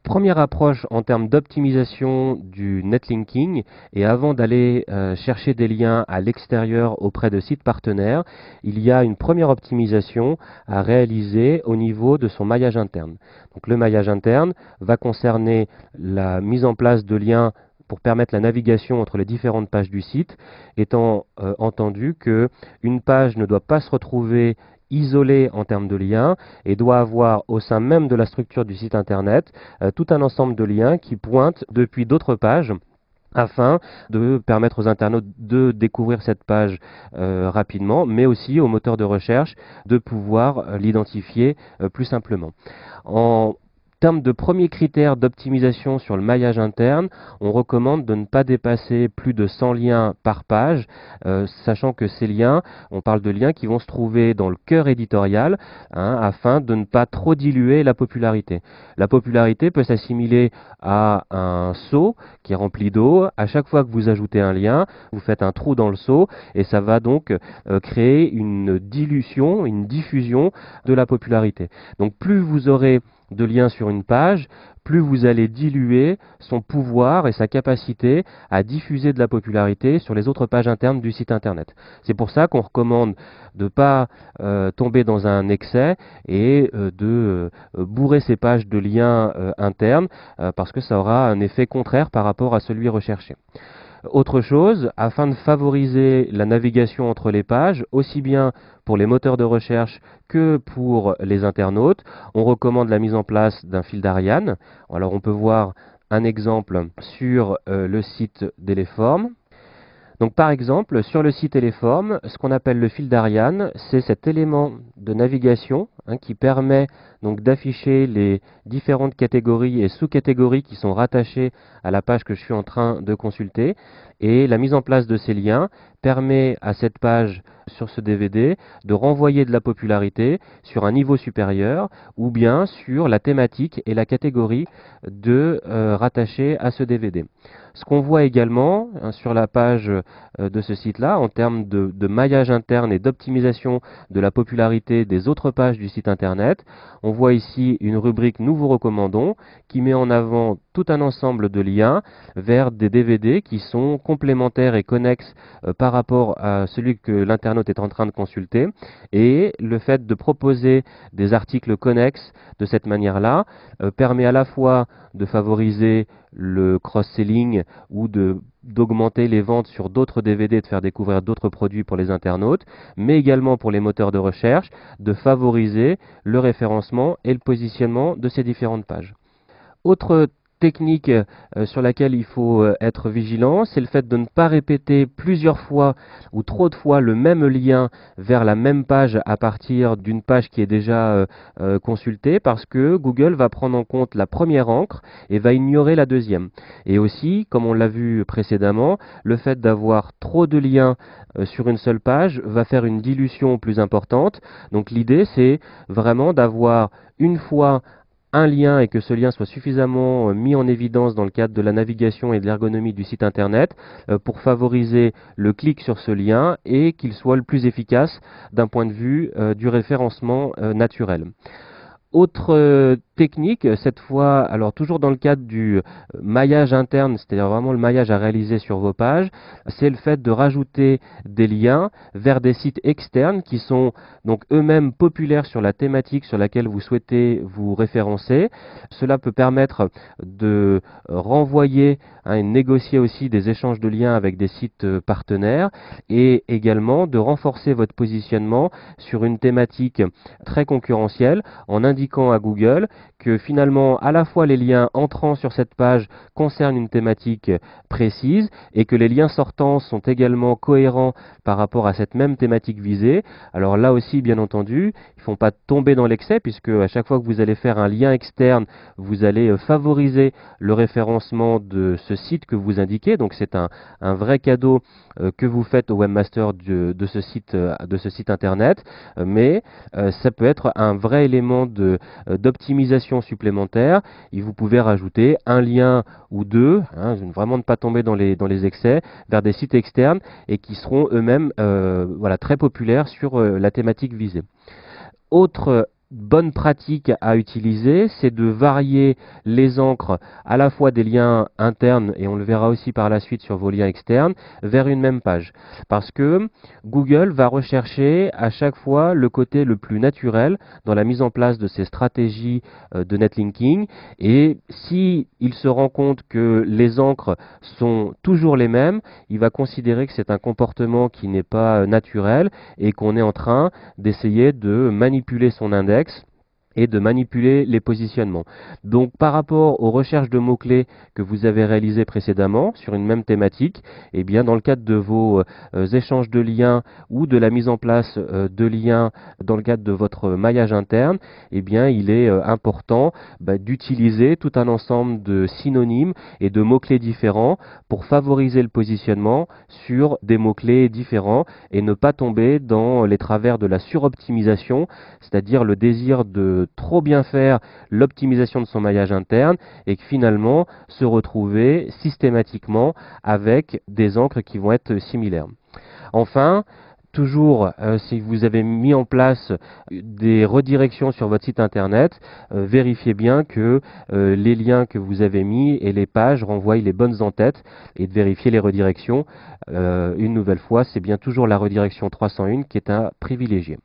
Première approche en termes d'optimisation du netlinking, et avant d'aller chercher des liens à l'extérieur auprès de sites partenaires, il y a une première optimisation à réaliser au niveau de son maillage interne. Donc le maillage interne va concerner la mise en place de liens pour permettre la navigation entre les différentes pages du site, étant entendu qu'une page ne doit pas se retrouver isolée en termes de liens et doit avoir au sein même de la structure du site internet tout un ensemble de liens qui pointent depuis d'autres pages afin de permettre aux internautes de découvrir cette page rapidement, mais aussi aux moteurs de recherche de pouvoir l'identifier plus simplement. En termes de premiers critères d'optimisation sur le maillage interne, on recommande de ne pas dépasser plus de 100 liens par page, sachant que ces liens, on parle de liens qui vont se trouver dans le cœur éditorial, afin de ne pas trop diluer la popularité. La popularité peut s'assimiler à un seau qui est rempli d'eau. À chaque fois que vous ajoutez un lien, vous faites un trou dans le seau et ça va donc créer une dilution, une diffusion de la popularité. Donc plus vous aurez de liens sur une page, plus vous allez diluer son pouvoir et sa capacité à diffuser de la popularité sur les autres pages internes du site internet. C'est pour ça qu'on recommande de ne pas tomber dans un excès et de bourrer ces pages de liens internes parce que ça aura un effet contraire par rapport à celui recherché. Autre chose, afin de favoriser la navigation entre les pages, aussi bien pour les moteurs de recherche que pour les internautes, on recommande la mise en place d'un fil d'Ariane. Alors on peut voir un exemple sur le site d'Eleform. Donc par exemple, sur le site Eleform, ce qu'on appelle le fil d'Ariane, c'est cet élément de navigation qui permet donc d'afficher les différentes catégories et sous-catégories qui sont rattachées à la page que je suis en train de consulter. Et la mise en place de ces liens permet à cette page sur ce DVD de renvoyer de la popularité sur un niveau supérieur ou bien sur la thématique et la catégorie rattachée à ce DVD. Ce qu'on voit également sur la page de ce site-là, en termes de maillage interne et d'optimisation de la popularité des autres pages du site internet, on voit ici une rubrique Nous vous recommandons qui met en avant tout un ensemble de liens vers des DVD qui sont complémentaires et connexes par rapport à celui que l'internaute est en train de consulter. Et le fait de proposer des articles connexes de cette manière-là permet à la fois de favoriser le cross-selling ou d'augmenter les ventes sur d'autres DVD, de faire découvrir d'autres produits pour les internautes, mais également pour les moteurs de recherche, de favoriser le référencement et le positionnement de ces différentes pages. Autre technique sur laquelle il faut être vigilant, c'est le fait de ne pas répéter plusieurs fois ou trop de fois le même lien vers la même page à partir d'une page qui est déjà consultée, parce que Google va prendre en compte la première encre et va ignorer la deuxième. Et aussi, comme on l'a vu précédemment, le fait d'avoir trop de liens sur une seule page va faire une dilution plus importante. Donc l'idée, c'est vraiment d'avoir une fois un lien et que ce lien soit suffisamment mis en évidence dans le cadre de la navigation et de l'ergonomie du site internet pour favoriser le clic sur ce lien et qu'il soit le plus efficace d'un point de vue du référencement naturel. Autre technique, cette fois, alors toujours dans le cadre du maillage interne, c'est-à-dire vraiment le maillage à réaliser sur vos pages, c'est le fait de rajouter des liens vers des sites externes qui sont donc eux-mêmes populaires sur la thématique sur laquelle vous souhaitez vous référencer. Cela peut permettre de renvoyer et négocier aussi des échanges de liens avec des sites partenaires et également de renforcer votre positionnement sur une thématique très concurrentielle en indiquant à Google que finalement à la fois les liens entrant sur cette page concernent une thématique précise et que les liens sortants sont également cohérents par rapport à cette même thématique visée. Alors là aussi, bien entendu, il ne faut pas tomber dans l'excès puisque à chaque fois que vous allez faire un lien externe, vous allez favoriser le référencement de ce site que vous indiquez. Donc c'est un vrai cadeau que vous faites au webmaster de ce site internet, mais ça peut être un vrai élément d'optimisation supplémentaire. Et vous pouvez rajouter un lien ou deux, vraiment ne pas tomber dans les excès, vers des sites externes et qui seront eux-mêmes très populaires sur la thématique visée. Autre bonne pratique à utiliser, c'est de varier les encres à la fois des liens internes, et on le verra aussi par la suite sur vos liens externes, vers une même page. Parce que Google va rechercher à chaque fois le côté le plus naturel dans la mise en place de ces stratégies de netlinking, et si il se rend compte que les encres sont toujours les mêmes, il va considérer que c'est un comportement qui n'est pas naturel et qu'on est en train d'essayer de manipuler son index et de manipuler les positionnements. Donc par rapport aux recherches de mots-clés que vous avez réalisées précédemment sur une même thématique, eh bien dans le cadre de vos échanges de liens ou de la mise en place de liens dans le cadre de votre maillage interne, eh bien il est important d'utiliser tout un ensemble de synonymes et de mots-clés différents pour favoriser le positionnement sur des mots-clés différents et ne pas tomber dans les travers de la suroptimisation, c'est-à-dire le désir de trop bien faire l'optimisation de son maillage interne et que finalement se retrouver systématiquement avec des encres qui vont être similaires. Enfin, toujours, si vous avez mis en place des redirections sur votre site internet, vérifiez bien que les liens que vous avez mis et les pages renvoient les bonnes en-têtes et de vérifier les redirections. Une nouvelle fois, c'est bien toujours la redirection 301 qui est à privilégier.